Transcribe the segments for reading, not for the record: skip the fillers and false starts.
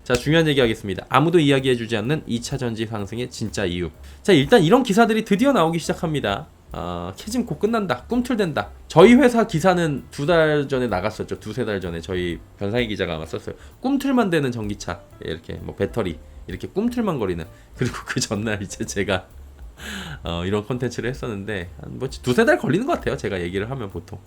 자, 중요한 얘기 하겠습니다. 아무도 이야기해주지 않는 2차 전지 상승의 진짜 이유. 자, 일단 이런 기사들이 드디어 나오기 시작합니다. 캐즘 곧 끝난다, 꿈틀댄다. 저희 회사 기사는 2달 전에 나갔었죠. 2-3달 전에 저희 변상희 기자가 아마 썼어요. 꿈틀만 되는 전기차, 이렇게 뭐 배터리 이렇게 꿈틀만 거리는. 그리고 그 전날 이제 제가 이런 컨텐츠를 했었는데 뭐 2-3달 걸리는 것 같아요, 제가 얘기를 하면 보통.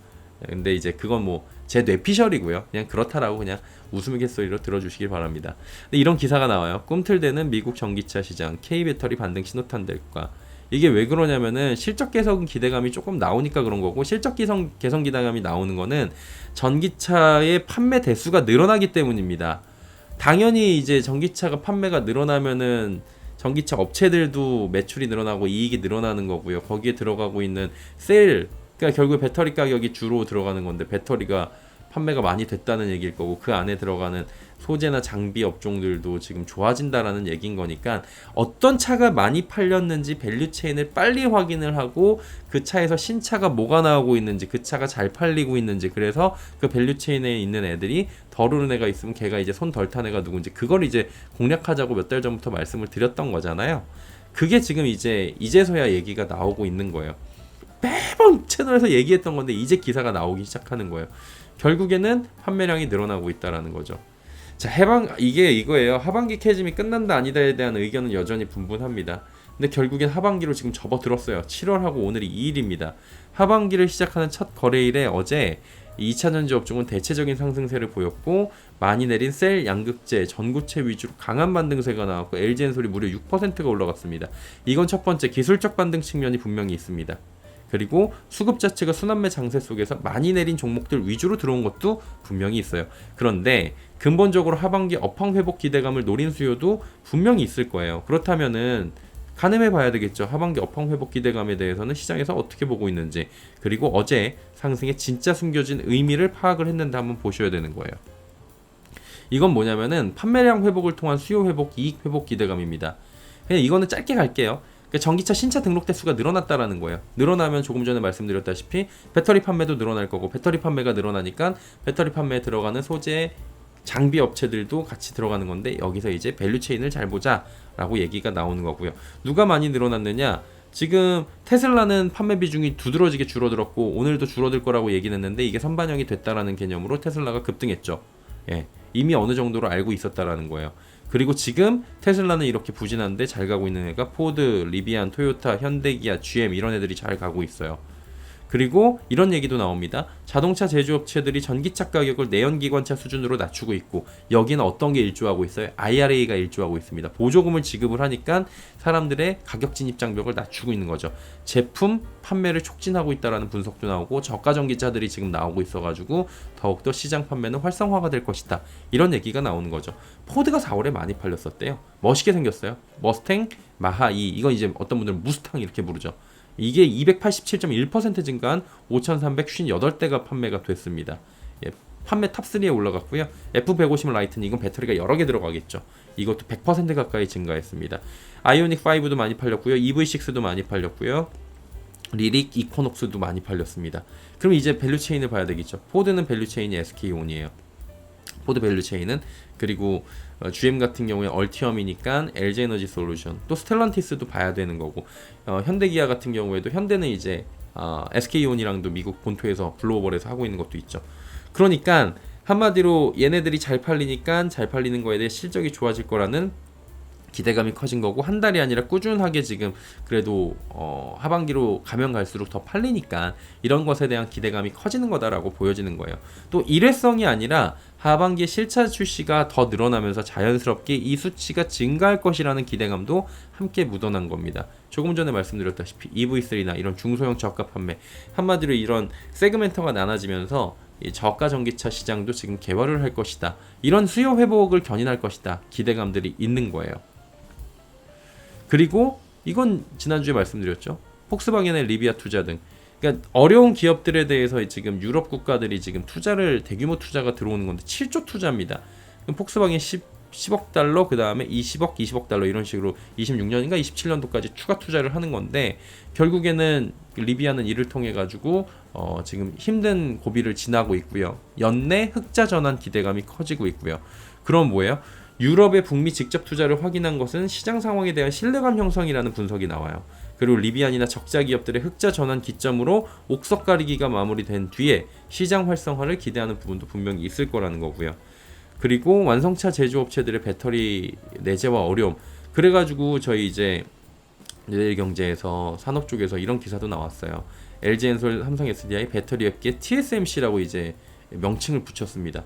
근데 이제 그건 뭐 제 뇌피셜이고요. 그냥 그렇다라고 그냥 웃음갯소리로 들어주시길 바랍니다. 근데 이런 기사가 나와요. 꿈틀대는 미국 전기차 시장, K배터리 반등 신호탄 될까. 이게 왜 그러냐면은 실적 개선 기대감이 조금 나오니까 그런 거고, 실적 개선 기대감이 나오는 거는 전기차의 판매 대수가 늘어나기 때문입니다. 당연히 이제 전기차가 판매가 늘어나면은 전기차 업체들도 매출이 늘어나고 이익이 늘어나는 거고요. 거기에 들어가고 있는 셀, 그러니까 결국 배터리 가격이 주로 들어가는 건데 배터리가 판매가 많이 됐다는 얘기일 거고, 그 안에 들어가는 소재나 장비 업종들도 지금 좋아진다라는 얘기인 거니까, 어떤 차가 많이 팔렸는지 밸류체인을 빨리 확인을 하고 그 차에서 신차가 뭐가 나오고 있는지, 그 차가 잘 팔리고 있는지, 그래서 그 밸류체인에 있는 애들이 덜 오른 애가 있으면 걔가 이제 손 덜 탄 애가 누군지, 그걸 이제 공략하자고 몇 달 전부터 말씀을 드렸던 거잖아요. 그게 지금 이제서야 얘기가 나오고 있는 거예요. 매번 채널에서 얘기했던 건데 이제 기사가 나오기 시작하는 거예요. 결국에는 판매량이 늘어나고 있다라는 거죠. 자, 이게 이거예요. 하반기 캐즘이 끝난다 아니다에 대한 의견은 여전히 분분합니다. 근데 결국엔 하반기로 지금 접어들었어요. 7월하고 오늘이 2일입니다. 하반기를 시작하는 첫 거래일에 어제 2차 전지 업종은 대체적인 상승세를 보였고, 많이 내린 셀, 양극재, 전고체 위주로 강한 반등세가 나왔고, LG엔솔이 무려 6%가 올라갔습니다. 이건 첫 번째 기술적 반등 측면이 분명히 있습니다. 그리고 수급 자체가 순환매 장세 속에서 많이 내린 종목들 위주로 들어온 것도 분명히 있어요. 그런데 근본적으로 하반기 업황 회복 기대감을 노린 수요도 분명히 있을 거예요. 그렇다면은 가늠해 봐야 되겠죠. 하반기 업황 회복 기대감에 대해서는 시장에서 어떻게 보고 있는지, 그리고 어제 상승의 진짜 숨겨진 의미를 파악을 했는데 한번 보셔야 되는 거예요. 이건 뭐냐면은 판매량 회복을 통한 수요 회복, 이익 회복 기대감입니다. 그냥 이거는 짧게 갈게요. 전기차 신차 등록 대수가 늘어났다라는 거예요. 늘어나면 조금 전에 말씀드렸다시피 배터리 판매도 늘어날 거고, 배터리 판매가 늘어나니까 배터리 판매에 들어가는 소재, 장비 업체들도 같이 들어가는 건데, 여기서 이제 밸류체인을 잘 보자라고 얘기가 나오는 거고요. 누가 많이 늘어났느냐? 지금 테슬라는 판매 비중이 두드러지게 줄어들었고 오늘도 줄어들 거라고 얘기는 했는데, 이게 선반영이 됐다라는 개념으로 테슬라가 급등했죠. 예, 이미 어느 정도로 알고 있었다라는 거예요. 그리고 지금 테슬라는 이렇게 부진한데 잘 가고 있는 애가 포드, 리비안, 토요타, 현대기아, GM 이런 애들이 잘 가고 있어요. 그리고 이런 얘기도 나옵니다. 자동차 제조업체들이 전기차 가격을 내연기관차 수준으로 낮추고 있고, 여기는 어떤 게 일조하고 있어요? IRA가 일조하고 있습니다. 보조금을 지급을 하니까 사람들의 가격 진입 장벽을 낮추고 있는 거죠. 제품 판매를 촉진하고 있다는 분석도 나오고, 저가 전기차들이 지금 나오고 있어가지고 더욱더 시장 판매는 활성화가 될 것이다, 이런 얘기가 나오는 거죠. 포드가 4월에 많이 팔렸었대요. 멋있게 생겼어요. 머스탱, 마하2, 이건 이제 어떤 분들은 무스탕 이렇게 부르죠. 이게 287.1% 증가한 5,358대가 판매가 됐습니다. 예, 판매 탑3에 올라갔고요. F150 라이트는 이건 배터리가 여러 개 들어가겠죠. 이것도 100% 가까이 증가했습니다. 아이오닉 5도 많이 팔렸고요. EV6도 많이 팔렸고요. 리릭, 이코녹스도 많이 팔렸습니다. 그럼 이제 밸류체인을 봐야 되겠죠. 포드는 밸류체인이 SK온이에요. 포드 밸류체인은. 그리고 GM 같은 경우에 얼티엄이니까 LG에너지 솔루션, 또 스텔란티스도 봐야 되는 거고, 현대기아 같은 경우에도 현대는 이제 SK온이랑도 미국 본토에서 글로벌에서 하고 있는 것도 있죠. 그러니까 한마디로 얘네들이 잘 팔리니까 잘 팔리는 거에 대해 실적이 좋아질 거라는 기대감이 커진 거고, 한 달이 아니라 꾸준하게 지금 그래도 하반기로 가면 갈수록 더 팔리니까 이런 것에 대한 기대감이 커지는 거다라고 보여지는 거예요. 또 일회성이 아니라 하반기에 실차 출시가 더 늘어나면서 자연스럽게 이 수치가 증가할 것이라는 기대감도 함께 묻어난 겁니다. 조금 전에 말씀드렸다시피 EV3나 이런 중소형 저가 판매, 한마디로 이런 세그멘터가 나눠지면서 이 저가 전기차 시장도 지금 개발을 할 것이다, 이런 수요 회복을 견인할 것이다, 기대감들이 있는 거예요. 그리고 이건 지난주에 말씀드렸죠. 폭스바겐의 리비아 투자 등, 그러니까 어려운 기업들에 대해서 지금 유럽 국가들이 지금 대규모 투자가 들어오는 건데 7조 투자입니다. 그럼 폭스바겐 10억 달러, 그 다음에 20억 달러 이런 식으로 26년인가 27년도까지 추가 투자를 하는 건데, 결국에는 리비아는 이를 통해 가지고 지금 힘든 고비를 지나고 있고요. 연내 흑자 전환 기대감이 커지고 있고요. 그럼 뭐예요? 유럽의 북미 직접 투자를 확인한 것은 시장 상황에 대한 신뢰감 형성이라는 분석이 나와요. 그리고 리비안이나 적자 기업들의 흑자 전환 기점으로 옥석 가리기가 마무리된 뒤에 시장 활성화를 기대하는 부분도 분명히 있을 거라는 거고요. 그리고 완성차 제조업체들의 배터리 내재와 어려움. 그래가지고 저희 이제 내일경제에서 산업 쪽에서 이런 기사도 나왔어요. LG엔솔, 삼성 SDI 배터리 업계 TSMC라고 이제 명칭을 붙였습니다.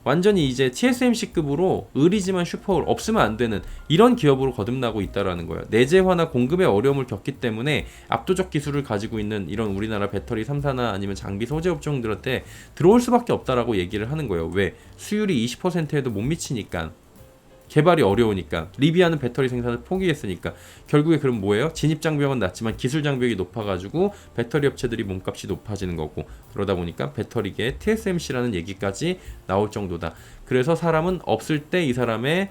완전히 이제 TSMC급으로 의리지만 슈퍼 없으면 안 되는 이런 기업으로 거듭나고 있다라는 거예요. 내재화나 공급의 어려움을 겪기 때문에 압도적 기술을 가지고 있는 이런 우리나라 배터리 3사나 아니면 장비 소재 업종들한테 들어올 수밖에 없다라고 얘기를 하는 거예요. 왜? 수율이 20%에도 못 미치니까. 개발이 어려우니까. 리비아는 배터리 생산을 포기했으니까. 결국에 그럼 뭐예요? 진입 장벽은 낮지만 기술 장벽이 높아가지고 배터리 업체들이 몸값이 높아지는 거고, 그러다 보니까 배터리계 TSMC라는 얘기까지 나올 정도다. 그래서 사람은 없을 때 이 사람의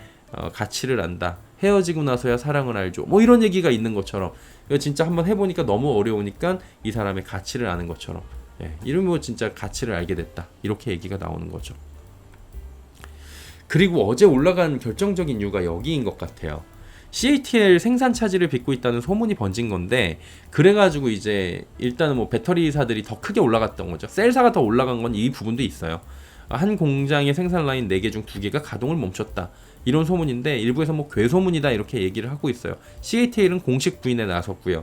가치를 안다. 헤어지고 나서야 사랑을 알죠. 뭐 이런 얘기가 있는 것처럼, 이거 진짜 한번 해보니까 너무 어려우니까 이 사람의 가치를 아는 것처럼, 이러면 진짜 가치를 알게 됐다. 이렇게 얘기가 나오는 거죠. 그리고 어제 올라간 결정적인 이유가 여기인 것 같아요. CATL 생산 차질을 빚고 있다는 소문이 번진 건데, 그래가지고 이제 일단은 뭐 배터리사들이 더 크게 올라갔던 거죠. 셀사가 더 올라간 건 이 부분도 있어요. 한 공장의 생산 라인 4개 중 2개가 가동을 멈췄다. 이런 소문인데 일부에서 뭐 괴소문이다 이렇게 얘기를 하고 있어요. CATL은 공식 부인에 나섰고요.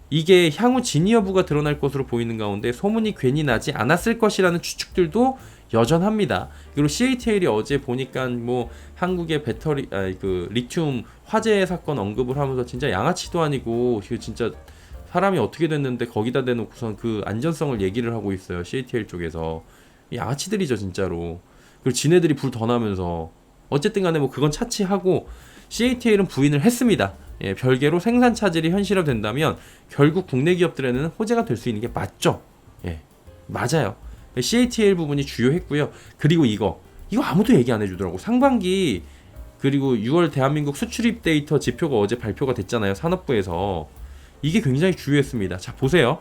이게 향후 진위 여부가 드러날 것으로 보이는 가운데 소문이 괜히 나지 않았을 것이라는 추측들도 여전합니다. 그리고 CATL이 어제 보니까 뭐 한국의 배터리 그 리튬 화재 사건 언급을 하면서 진짜 양아치도 아니고 진짜 사람이 어떻게 됐는데 거기다 대놓고선 그 안전성을 얘기를 하고 있어요. CATL 쪽에서 양아치들이죠 진짜로. 그리고 지네들이 불 더 나면서 어쨌든 간에 뭐 그건 차치하고 CATL은 부인을 했습니다. 별개로 생산 차질이 현실화된다면 결국 국내 기업들에는 호재가 될 수 있는 게 맞죠. 맞아요. CATL 부분이 주요했고요. 그리고 이거 아무도 얘기 안 해주더라고. 상반기 그리고 6월 대한민국 수출입 데이터 지표가 어제 발표가 됐잖아요. 산업부에서. 이게 굉장히 주요했습니다. 자 보세요.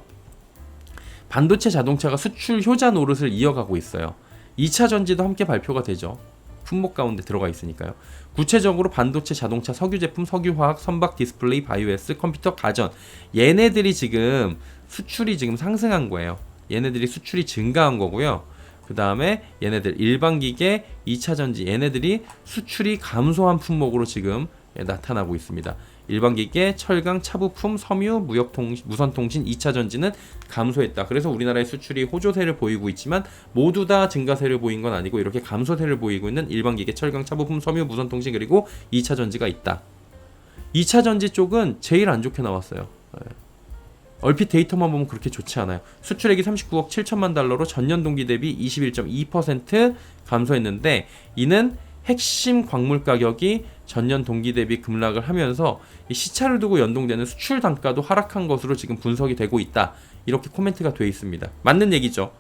반도체 자동차가 수출 효자 노릇을 이어가고 있어요. 2차 전지도 함께 발표가 되죠. 품목 가운데 들어가 있으니까요. 구체적으로 반도체, 자동차, 석유 제품, 석유화학, 선박, 디스플레이, 바이오에스, 컴퓨터, 가전, 얘네들이 지금 수출이 지금 상승한 거예요. 얘네들이 수출이 증가한 거고요. 그 다음에 얘네들 일반기계, 2차 전지, 얘네들이 수출이 감소한 품목으로 지금 나타나고 있습니다. 일반기계, 철강, 차부품, 섬유, 무선통신, 2차 전지는 감소했다. 그래서 우리나라의 수출이 호조세를 보이고 있지만 모두 다 증가세를 보인 건 아니고 이렇게 감소세를 보이고 있는 일반기계, 철강, 차부품, 섬유, 무선통신 그리고 2차 전지가 있다. 2차 전지 쪽은 제일 안 좋게 나왔어요. 얼핏 데이터만 보면 그렇게 좋지 않아요. 수출액이 39억 7천만 달러로 전년 동기 대비 21.2% 감소했는데 이는 핵심 광물 가격이 전년 동기 대비 급락을 하면서 이 시차를 두고 연동되는 수출 단가도 하락한 것으로 지금 분석이 되고 있다. 이렇게 코멘트가 되어 있습니다. 맞는 얘기죠.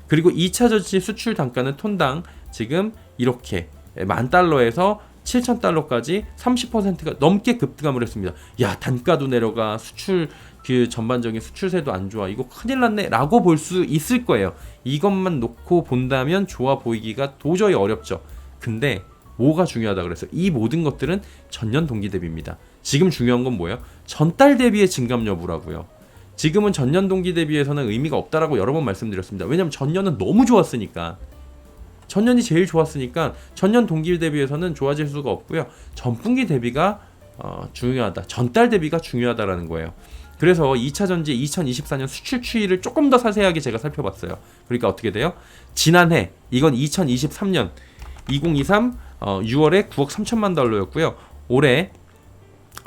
그리고 2차 전지 수출 단가는 톤당 지금 이렇게 $10,000에서 $7,000까지 30%가 넘게 급감을 했습니다. 야, 단가도 내려가, 수출 그 전반적인 수출세도 안 좋아, 이거 큰일 났네 라고 볼 수 있을 거예요. 이것만 놓고 본다면 좋아 보이기가 도저히 어렵죠. 근데 뭐가 중요하다 그래서 이 모든 것들은 전년 동기 대비입니다. 지금 중요한 건 뭐예요? 전달 대비의 증감 여부라고요. 지금은 전년 동기 대비에서는 의미가 없다라고 여러 번 말씀드렸습니다. 왜냐면 전년은 너무 좋았으니까. 전년이 제일 좋았으니까 전년 동기 대비에서는 좋아질 수가 없고요. 전분기 대비가 중요하다. 전달 대비가 중요하다라는 거예요. 그래서 2차 전지 2024년 수출 추이를 조금 더 자세하게 제가 살펴봤어요. 그러니까 어떻게 돼요? 지난해 이건 2023년 2023 6월에 9억 3천만 달러였고요. 올해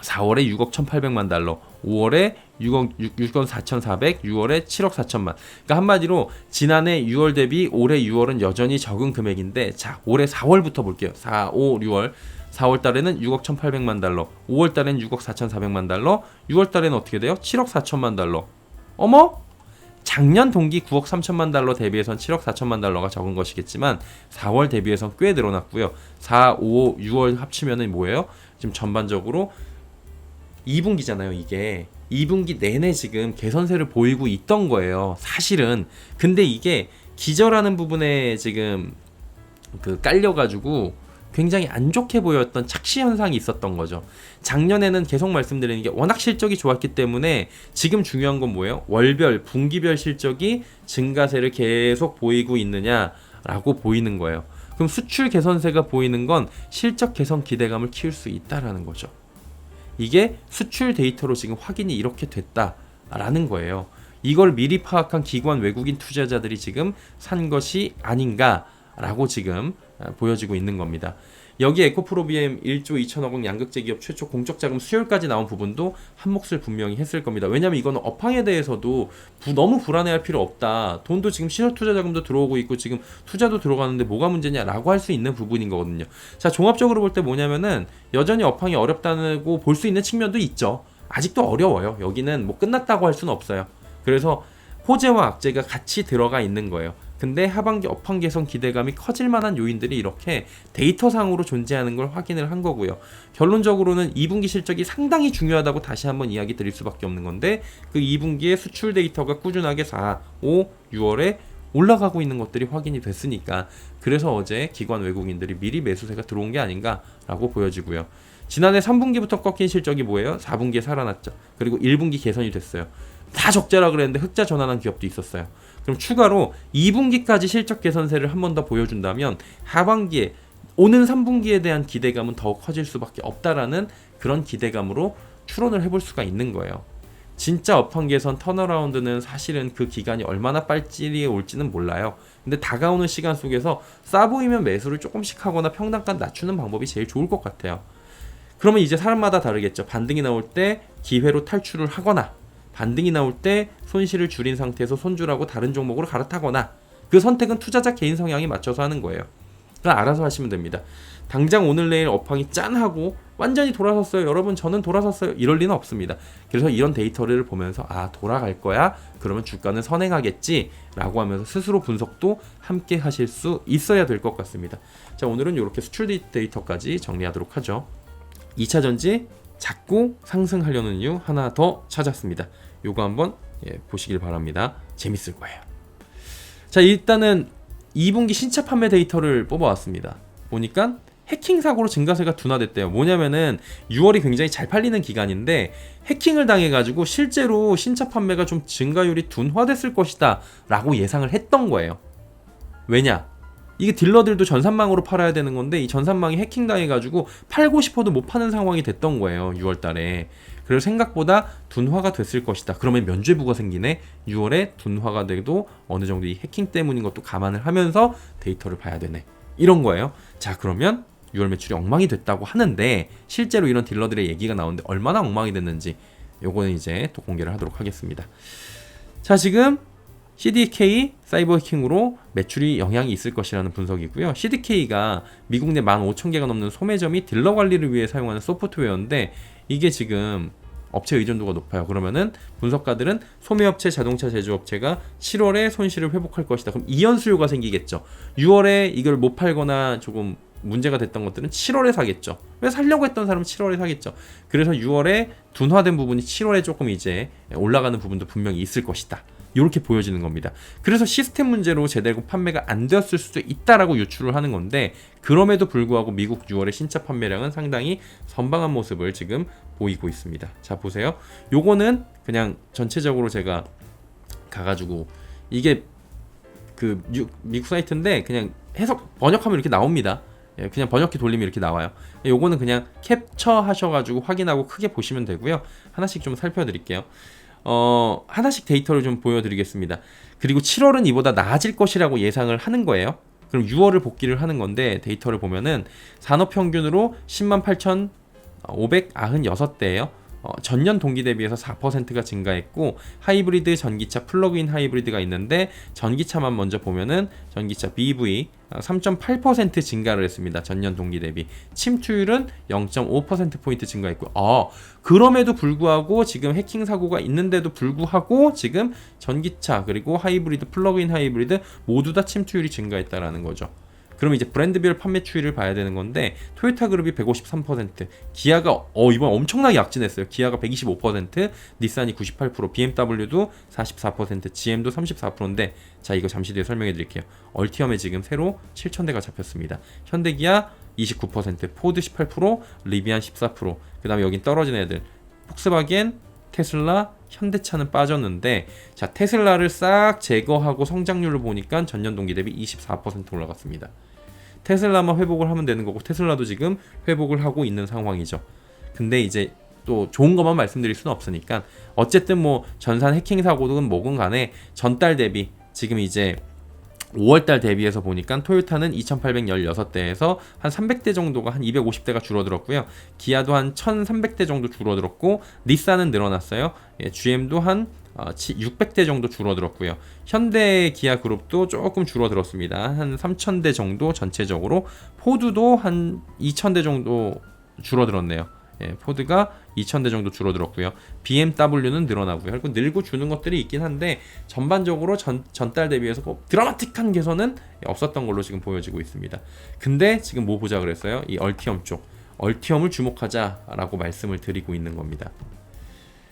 4월에 6억 1,800만 달러, 5월에 6억 4,400, 6월에 7억 4천만. 그러니까 한마디로 지난해 6월 대비 올해 6월은 여전히 적은 금액인데, 자 올해 4월부터 볼게요. 4, 5, 6월 4월 달에는 6억 1,800만 달러, 5월 달에는 6억 4,400만 달러, 6월 달에는 어떻게 돼요? 7억 4천만 달러. 어머? 작년 동기 9억 3천만 달러 대비해선 7억 4천만 달러가 적은 것이겠지만 4월 대비해선 꽤 늘어났고요. 4, 5, 6월 합치면은 뭐예요? 지금 전반적으로 2분기잖아요, 이게. 2분기 내내 지금 개선세를 보이고 있던 거예요, 사실은. 근데 이게 기저라는 부분에 지금 깔려가지고 굉장히 안 좋게 보였던 착시 현상이 있었던 거죠. 작년에는 계속 말씀드리는 게 워낙 실적이 좋았기 때문에 지금 중요한 건 뭐예요? 월별, 분기별 실적이 증가세를 계속 보이고 있느냐라고 보이는 거예요. 그럼 수출 개선세가 보이는 건 실적 개선 기대감을 키울 수 있다라는 거죠. 이게 수출 데이터로 지금 확인이 이렇게 됐다라는 거예요. 이걸 미리 파악한 기관 외국인 투자자들이 지금 산 것이 아닌가라고 지금 보여지고 있는 겁니다. 여기 에코프로비엠 1조 2천억 원 양극재 기업 최초 공적 자금 수혈까지 나온 부분도 한 몫을 분명히 했을 겁니다. 왜냐하면 이거는 업황에 대해서도 너무 불안해할 필요 없다. 돈도 지금 신호 투자 자금도 들어오고 있고 지금 투자도 들어가는데 뭐가 문제냐라고 할 수 있는 부분인 거거든요. 자, 종합적으로 볼 때 뭐냐면은 여전히 업황이 어렵다고 볼 수 있는 측면도 있죠. 아직도 어려워요. 여기는 뭐 끝났다고 할 수는 없어요. 그래서 호재와 악재가 같이 들어가 있는 거예요. 근데 하반기 업황 개선 기대감이 커질 만한 요인들이 이렇게 데이터상으로 존재하는 걸 확인을 한 거고요. 결론적으로는 2분기 실적이 상당히 중요하다고 다시 한번 이야기 드릴 수밖에 없는 건데 그 2분기의 수출 데이터가 꾸준하게 4, 5, 6월에 올라가고 있는 것들이 확인이 됐으니까 그래서 어제 기관 외국인들이 미리 매수세가 들어온 게 아닌가라고 보여지고요. 지난해 3분기부터 꺾인 실적이 뭐예요? 4분기에 살아났죠. 그리고 1분기 개선이 됐어요. 다 적자라 그랬는데 흑자 전환한 기업도 있었어요. 그럼 추가로 2분기까지 실적 개선세를 한 번 더 보여준다면 하반기에 오는 3분기에 대한 기대감은 더욱 커질 수밖에 없다라는 그런 기대감으로 추론을 해볼 수가 있는 거예요. 진짜 업황 개선 턴어라운드는 사실은 그 기간이 얼마나 빨리 올지는 몰라요. 근데 다가오는 시간 속에서 싸 보이면 매수를 조금씩 하거나 평단가 낮추는 방법이 제일 좋을 것 같아요. 그러면 이제 사람마다 다르겠죠. 반등이 나올 때 기회로 탈출을 하거나 반등이 나올 때 손실을 줄인 상태에서 손절하고 다른 종목으로 갈아타거나 그 선택은 투자자 개인 성향에 맞춰서 하는 거예요. 그러니까 알아서 하시면 됩니다. 당장 오늘 내일 업황이 짠하고 완전히 돌아섰어요. 여러분 저는 돌아섰어요. 이럴 리는 없습니다. 그래서 이런 데이터를 보면서 아 돌아갈 거야. 그러면 주가는 선행하겠지 라고 하면서 스스로 분석도 함께 하실 수 있어야 될 것 같습니다. 자, 오늘은 이렇게 수출 데이터까지 정리하도록 하죠. 2차전지 자꾸 상승하려는 이유 하나 더 찾았습니다. 요거 한번 보시길 바랍니다. 재밌을 거예요. 자, 일단은 2분기 신차 판매 데이터를 뽑아왔습니다. 보니까 해킹 사고로 증가세가 둔화됐대요. 뭐냐면은 6월이 굉장히 잘 팔리는 기간인데 해킹을 당해가지고 실제로 신차 판매가 좀 증가율이 둔화됐을 것이다 라고 예상을 했던 거예요. 왜냐? 이게 딜러들도 전산망으로 팔아야 되는 건데 이 전산망이 해킹 당해가지고 팔고 싶어도 못 파는 상황이 됐던 거예요. 6월 달에. 그래서 생각보다 둔화가 됐을 것이다. 그러면 면죄부가 생기네. 6월에 둔화가 돼도 어느 정도 이 해킹 때문인 것도 감안을 하면서 데이터를 봐야 되네. 이런 거예요. 자, 그러면 6월 매출이 엉망이 됐다고 하는데 실제로 이런 딜러들의 얘기가 나오는데 얼마나 엉망이 됐는지 요거는 이제 또 공개를 하도록 하겠습니다. 자, 지금 CDK 사이버 해킹으로 매출이 영향이 있을 것이라는 분석이고요. CDK가 미국 내 15,000개가 넘는 소매점이 딜러 관리를 위해 사용하는 소프트웨어인데 이게 지금 업체 의존도가 높아요. 그러면은 분석가들은 소매업체, 자동차 제조업체가 7월에 손실을 회복할 것이다. 그럼 이연 수요가 생기겠죠. 6월에 이걸 못 팔거나 조금 문제가 됐던 것들은 7월에 사겠죠. 왜 살려고 했던 사람은 7월에 사겠죠. 그래서 6월에 둔화된 부분이 7월에 조금 이제 올라가는 부분도 분명히 있을 것이다. 이렇게 보여지는 겁니다. 그래서 시스템 문제로 제대로 판매가 안 되었을 수도 있다라고 유추를 하는 건데 그럼에도 불구하고 미국 6월의 신차 판매량은 상당히 선방한 모습을 지금 보이고 있습니다. 자, 보세요. 요거는 그냥 전체적으로 제가 가가지고 이게 그 미국 사이트인데 그냥 해석 번역하면 이렇게 나옵니다. 그냥 번역기 돌리면 이렇게 나와요. 요거는 그냥 캡처 하셔가지고 확인하고 크게 보시면 되고요. 하나씩 좀 살펴드릴게요. 하나씩 데이터를 좀 보여드리겠습니다. 그리고 7월은 이보다 나아질 것이라고 예상을 하는 거예요. 그럼 6월을 복귀를 하는 건데 데이터를 보면은 산업평균으로 108,596대예요. 전년 동기 대비해서 4%가 증가했고 하이브리드, 전기차, 플러그인 하이브리드가 있는데 전기차만 먼저 보면은 전기차 BEV 3.8% 증가를 했습니다. 전년 동기 대비. 침투율은 0.5%포인트 증가했고요. 그럼에도 불구하고 지금 해킹 사고가 있는데도 불구하고 지금 전기차 그리고 하이브리드, 플러그인 하이브리드 모두 다 침투율이 증가했다라는 거죠. 그러면 이제 브랜드별 판매 추이를 봐야 되는 건데 토요타 그룹이 153%, 기아가 이번 엄청나게 약진했어요. 기아가 125%, 닛산이 98%, BMW도 44%, GM도 34%인데 자 이거 잠시 뒤에 설명해 드릴게요. 얼티엄에 지금 새로 7,000대가 잡혔습니다. 현대기아 29%, 포드 18%, 리비안 14%, 그 다음에 여긴 떨어진 애들 폭스바겐, 테슬라, 현대차는 빠졌는데 자 테슬라를 싹 제거하고 성장률을 보니까 전년 동기 대비 24% 올라갔습니다. 테슬라만 회복을 하면 되는 거고 테슬라도 지금 회복을 하고 있는 상황이죠. 근데 이제 또 좋은 것만 말씀드릴 수는 없으니까 어쨌든 뭐 전산 해킹 사고든 뭐건 간에 전달 대비 지금 이제 5월달 대비해서 보니까 토요타는 2,816대에서 한 300대 정도가 한 250대가 줄어들었고요. 기아도 한 1,300대 정도 줄어들었고 닛산은 늘어났어요. GM도 한 600대 정도 줄어들었고요. 현대 기아 그룹도 조금 줄어들었습니다. 한 3,000대 정도 전체적으로. 포드도 한 2,000대 정도 줄어들었네요. 포드가 2,000대 정도 줄어들었고요. BMW는 늘어나고요. 그리고 늘고 주는 것들이 있긴 한데 전반적으로 전달 대비해서 드라마틱한 개선은 없었던 걸로 지금 보여지고 있습니다. 근데 지금 뭐 보자 그랬어요? 이 얼티엄 쪽. 얼티엄을 주목하자라고 말씀을 드리고 있는 겁니다.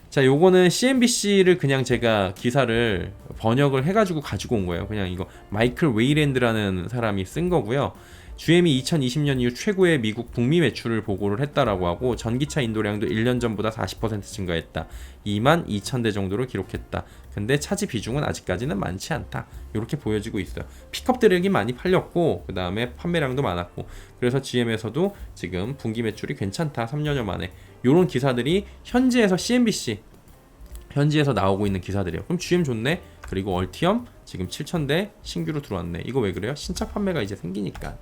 자, 요거는 CNBC를 그냥 제가 기사를 번역을 해가지고 가지고 온 거예요. 그냥 이거 마이클 웨이랜드라는 사람이 쓴 거고요. GM이 2020년 이후 최고의 미국 북미 매출을 보고를 했다라고 하고 전기차 인도량도 1년 전보다 40% 증가했다. 22,000대 정도를 기록했다. 근데 차지 비중은 아직까지는 많지 않다. 이렇게 보여지고 있어요. 픽업 드랙이 많이 팔렸고 그 다음에 판매량도 많았고 그래서 GM에서도 지금 분기 매출이 괜찮다. 3년여 만에. 이런 기사들이 현지에서 CNBC 현지에서 나오고 있는 기사들이에요. 그럼 GM 좋네. 그리고 얼티엄 지금 7,000대 신규로 들어왔네. 이거 왜 그래요? 신차 판매가 이제 생기니까.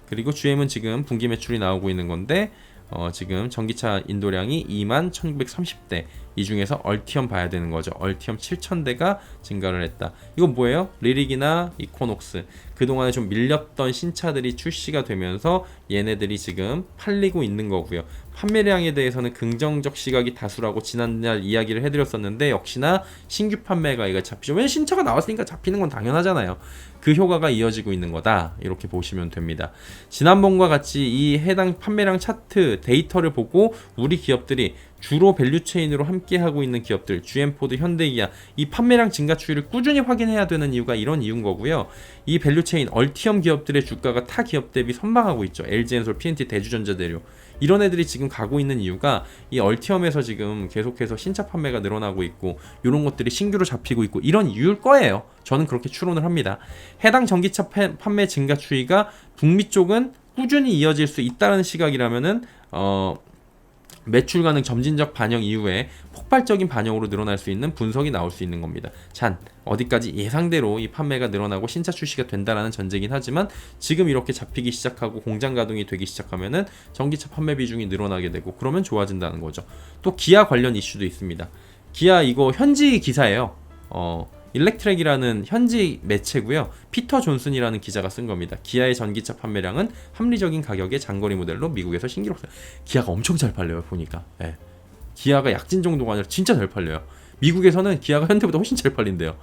그리고 GM은 지금 분기 매출이 나오고 있는 건데 지금 전기차 인도량이 21,930대 이 중에서 얼티엄 봐야 되는 거죠. 얼티엄 7,000대가 증가를 했다. 이건 뭐예요? 리릭이나 이코녹스 그동안에 좀 밀렸던 신차들이 출시가 되면서 얘네들이 지금 팔리고 있는 거고요. 판매량에 대해서는 긍정적 시각이 다수라고 지난날 이야기를 해드렸었는데 역시나 신규 판매가 이거 잡히죠. 왜냐면 신차가 나왔으니까 잡히는 건 당연하잖아요. 그 효과가 이어지고 있는 거다. 이렇게 보시면 됩니다. 지난번과 같이 이 해당 판매량 차트 데이터를 보고 우리 기업들이 주로 밸류체인으로 함께하고 있는 기업들 GM포드, 현대기아 이 판매량 증가 추이를 꾸준히 확인해야 되는 이유가 이런 이유인 거고요. 이 밸류체인 얼티엄 기업들의 주가가 타 기업 대비 선방하고 있죠. LG엔솔, PNT, 대주전자재료 이런 애들이 지금 가고 있는 이유가 이 얼티엄에서 지금 계속해서 신차 판매가 늘어나고 있고 이런 것들이 신규로 잡히고 있고 이런 이유일 거예요. 저는 그렇게 추론을 합니다. 해당 전기차 판매 증가 추이가 북미 쪽은 꾸준히 이어질 수 있다는 시각이라면은 매출 가능 점진적 반영 이후에 폭발적인 반영으로 늘어날 수 있는 분석이 나올 수 있는 겁니다. 어디까지 예상대로 이 판매가 늘어나고 신차 출시가 된다라는 전제긴 하지만 지금 이렇게 잡히기 시작하고 공장 가동이 되기 시작하면은 전기차 판매 비중이 늘어나게 되고 그러면 좋아진다는 거죠. 또 기아 관련 이슈도 있습니다. 기아 이거 현지 기사예요. 일렉트랙이라는 현지 매체고요. 피터 존슨이라는 기자가 쓴 겁니다. 기아의 전기차 판매량은 합리적인 가격의 장거리 모델로 미국에서 신기록. 기아가 엄청 잘 팔려요. 보니까. 네. 기아가 약진 정도가 아니라 진짜 잘 팔려요. 미국에서는 기아가 현대보다 훨씬 잘 팔린대요.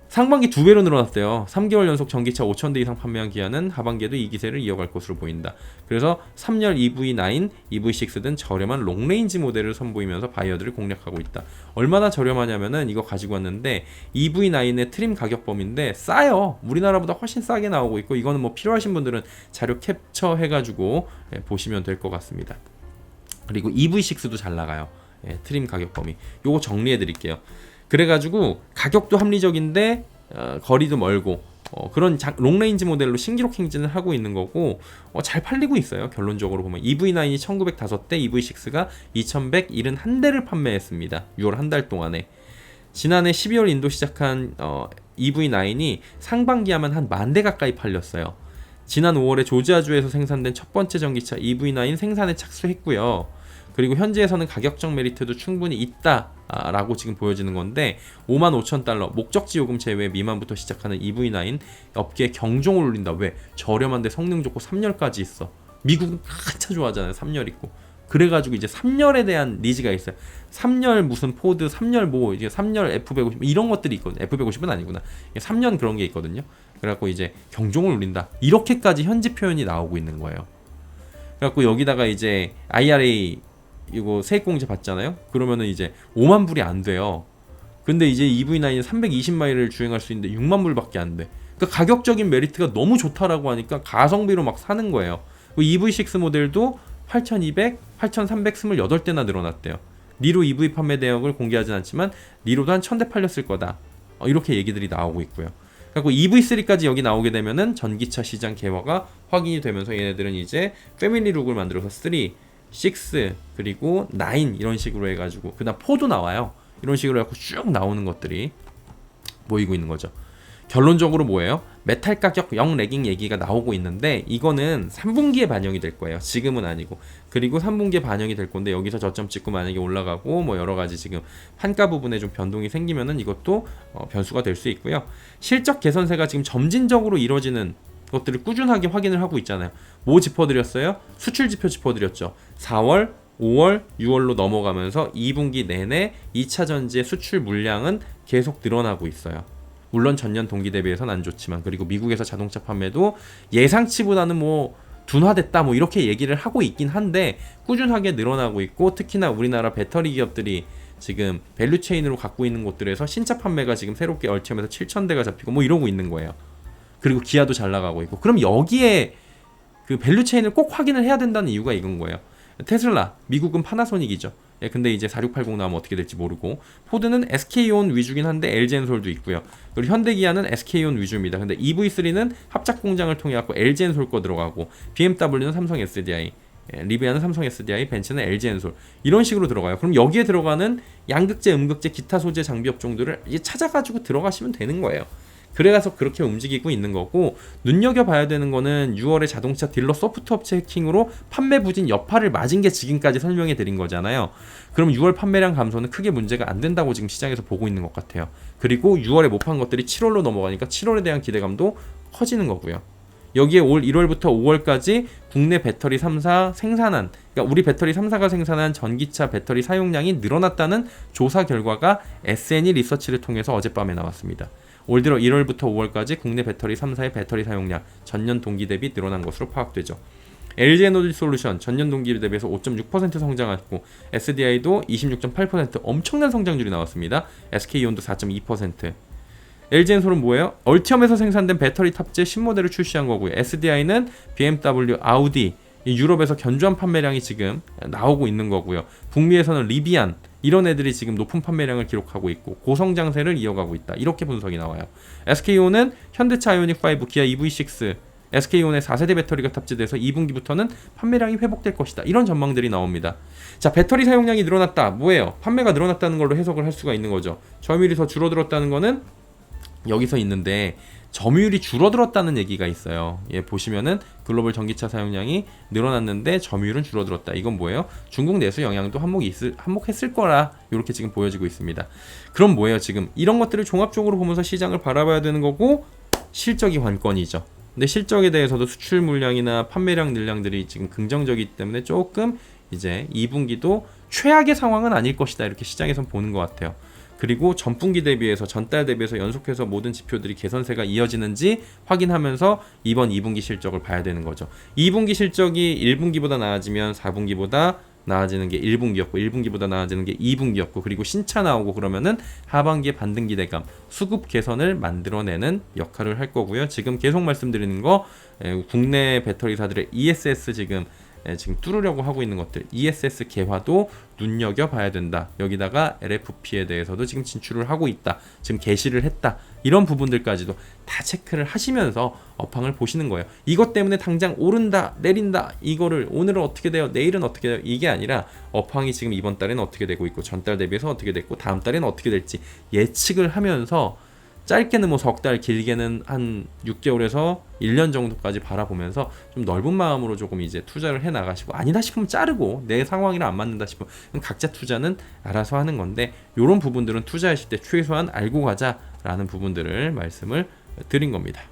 상반기 2배로 늘어났대요. 3개월 연속 전기차 5,000대 이상 판매한 기아는 하반기에도 이 기세를 이어갈 것으로 보인다. 그래서 3열 EV9, EV6 등 저렴한 롱레인지 모델을 선보이면서 바이어들을 공략하고 있다. 얼마나 저렴하냐면은 이거 가지고 왔는데 EV9의 트림 가격 범위인데 싸요. 우리나라보다 훨씬 싸게 나오고 있고 이거는 뭐 필요하신 분들은 자료 캡처해가지고 보시면 될 것 같습니다. 그리고 EV6도 잘 나가요. 트림 가격 범위. 요거 정리해 드릴게요. 그래가지고 가격도 합리적인데 거리도 멀고 그런 롱레인지 모델로 신기록 행진을 하고 있는 거고 잘 팔리고 있어요. 결론적으로 보면 EV9이 1905대, EV6가 2171대를 판매했습니다. 6월 한 달 동안에. 지난해 12월 인도 시작한 EV9이 상반기에만 한 10,000대 가까이 팔렸어요. 지난 5월에 조지아주에서 생산된 첫 번째 전기차 EV9 생산에 착수했고요. 그리고 현지에서는 가격적 메리트도 충분히 있다라고 지금 보여지는 건데 55,000달러 목적지 요금 제외 미만부터 시작하는 EV9 업계에 경종을 울린다. 왜? 저렴한데 성능 좋고 3열까지 있어. 미국은 한차 좋아하잖아요. 3열 있고. 그래가지고 이제 3열에 대한 니즈가 있어요. 3열 무슨 포드, 3열 뭐 이제 3열 F150 이런 것들이 있거든요. F150은 아니구나. 3년 그런 게 있거든요. 그래갖고 이제 경종을 울린다. 이렇게까지 현지 표현이 나오고 있는 거예요. 그래갖고 여기다가 이제 IRA 이거 세액공제 받잖아요. 그러면은 이제 5만 불이 안 돼요. 근데 이제 EV9이 320마일을 주행할 수 있는데 6만 불밖에 안 돼. 그러니까 가격적인 메리트가 너무 좋다라고 하니까 가성비로 막 사는 거예요. EV6 모델도 8,200, 8,300 28대나 늘어났대요. 니로 EV 판매 대역을 공개하진 않지만 니로도 한 1,000대 팔렸을 거다. 이렇게 얘기들이 나오고 있고요. 그리고 EV3까지 여기 나오게 되면은 전기차 시장 개화가 확인이 되면서 얘네들은 이제 패밀리 룩을 만들어서 3, 6, 그리고 9 이런 식으로 해가지고 그다음 4도 나와요. 이런 식으로 해갖고 쭉 나오는 것들이 모이고 있는 거죠. 결론적으로 뭐예요? 메탈 가격 0 레깅 얘기가 나오고 있는데 이거는 3분기에 반영이 될 거예요. 지금은 아니고. 그리고 3분기에 반영이 될 건데 여기서 저점 찍고 만약에 올라가고 뭐 여러 가지 지금 판가 부분에 좀 변동이 생기면은 이것도 변수가 될 수 있고요. 실적 개선세가 지금 점진적으로 이루어지는 것들을 꾸준하게 확인을 하고 있잖아요. 뭐 짚어드렸어요? 수출 지표 짚어드렸죠. 4월, 5월, 6월로 넘어가면서 2분기 내내 2차 전지의 수출 물량은 계속 늘어나고 있어요. 물론 전년 동기 대비해서는 안 좋지만, 그리고 미국에서 자동차 판매도 예상치보다는 뭐 둔화됐다 뭐 이렇게 얘기를 하고 있긴 한데 꾸준하게 늘어나고 있고, 특히나 우리나라 배터리 기업들이 지금 밸류체인으로 갖고 있는 곳들에서 신차 판매가 지금 새롭게 얼티엄에서 7,000대가 잡히고 뭐 이러고 있는 거예요. 그리고 기아도 잘 나가고 있고. 그럼 여기에 그 밸류체인을 꼭 확인을 해야 된다는 이유가 이건 거예요. 테슬라, 미국은 파나소닉이죠. 근데 이제 4680 나오면 어떻게 될지 모르고, 포드는 SK온 위주긴 한데 LG엔솔도 있고요. 그리고 현대기아는 SK온 위주입니다. 근데 EV3는 합작 공장을 통해 갖고 LG엔솔 거 들어가고, BMW는 삼성 SDI, 리비아는 삼성 SDI, 벤츠는 LG엔솔 이런 식으로 들어가요. 그럼 여기에 들어가는 양극재, 음극재, 기타 소재 장비 업종들을 이제 찾아가지고 들어가시면 되는 거예요. 그래서 그렇게 움직이고 있는 거고, 눈여겨봐야 되는 거는 6월에 자동차 딜러 소프트 업체 해킹으로 판매 부진 여파를 맞은 게 지금까지 설명해 드린 거잖아요. 그럼 6월 판매량 감소는 크게 문제가 안 된다고 지금 시장에서 보고 있는 것 같아요. 그리고 6월에 못 판 것들이 7월로 넘어가니까 7월에 대한 기대감도 커지는 거고요. 여기에 올 1월부터 5월까지 국내 배터리 3사 생산한, 그러니까 우리 배터리 3사가 생산한 전기차 배터리 사용량이 늘어났다는 조사 결과가 SNE 리서치를 통해서 어젯밤에 나왔습니다. 올 들어 1월부터 5월까지 국내 배터리 3사의 배터리 사용량 전년 동기 대비 늘어난 것으로 파악되죠. LG에너지솔루션 전년 동기 대비해서 5.6% 성장했고, SDI도 26.8% 엄청난 성장률이 나왔습니다. SK온도 4.2%. LG엔솔은 뭐예요? 얼티엄에서 생산된 배터리 탑재 신모델을 출시한 거고요. SDI는 BMW, 아우디, 유럽에서 견조한 판매량이 지금 나오고 있는 거고요. 북미에서는 리비안 이런 애들이 지금 높은 판매량을 기록하고 있고 고성장세를 이어가고 있다. 이렇게 분석이 나와요. SK온은 현대차 아이오닉5, 기아 EV6, SK온의 4세대 배터리가 탑재돼서 2분기부터는 판매량이 회복될 것이다. 이런 전망들이 나옵니다. 자, 배터리 사용량이 늘어났다. 뭐예요? 판매가 늘어났다는 걸로 해석을 할 수가 있는 거죠. 점유율이 더 줄어들었다는 거는 여기서 있는데, 점유율이 줄어들었다는 얘기가 있어요. 보시면은 글로벌 전기차 사용량이 늘어났는데 점유율은 줄어들었다. 이건 뭐예요? 중국 내수 영향도 한몫했을 거라 이렇게 지금 보여지고 있습니다. 그럼 뭐예요? 지금 이런 것들을 종합적으로 보면서 시장을 바라봐야 되는 거고, 실적이 관건이죠. 근데 실적에 대해서도 수출 물량이나 판매량 늘량들이 지금 긍정적이기 때문에 조금 이제 2분기도 최악의 상황은 아닐 것이다. 이렇게 시장에선 보는 것 같아요. 그리고 전분기 대비해서, 전달 대비해서 연속해서 모든 지표들이 개선세가 이어지는지 확인하면서 이번 2분기 실적을 봐야 되는 거죠. 2분기 실적이 1분기보다 나아지면 4분기보다 나아지는 게 1분기였고, 1분기보다 나아지는 게 2분기였고, 그리고 신차 나오고 그러면은 하반기에 반등 기대감, 수급 개선을 만들어내는 역할을 할 거고요. 지금 계속 말씀드리는 거, 국내 배터리사들의 ESS 지금 뚫으려고 하고 있는 것들, ESS 개화도 눈여겨봐야 된다. 여기다가 LFP에 대해서도 지금 진출을 하고 있다. 지금 개시를 했다. 이런 부분들까지도 다 체크를 하시면서 업황을 보시는 거예요. 이것 때문에 당장 오른다, 내린다, 이거를 오늘은 어떻게 돼요, 내일은 어떻게 돼요, 이게 아니라 업황이 지금 이번 달에는 어떻게 되고 있고, 전달 대비해서 어떻게 됐고, 다음 달에는 어떻게 될지 예측을 하면서 짧게는 뭐 석 달, 길게는 한 6개월에서 1년 정도까지 바라보면서 좀 넓은 마음으로 조금 이제 투자를 해 나가시고, 아니다 싶으면 자르고, 내 상황이랑 안 맞는다 싶으면 각자 투자는 알아서 하는 건데, 이런 부분들은 투자하실 때 최소한 알고 가자라는 부분들을 말씀을 드린 겁니다.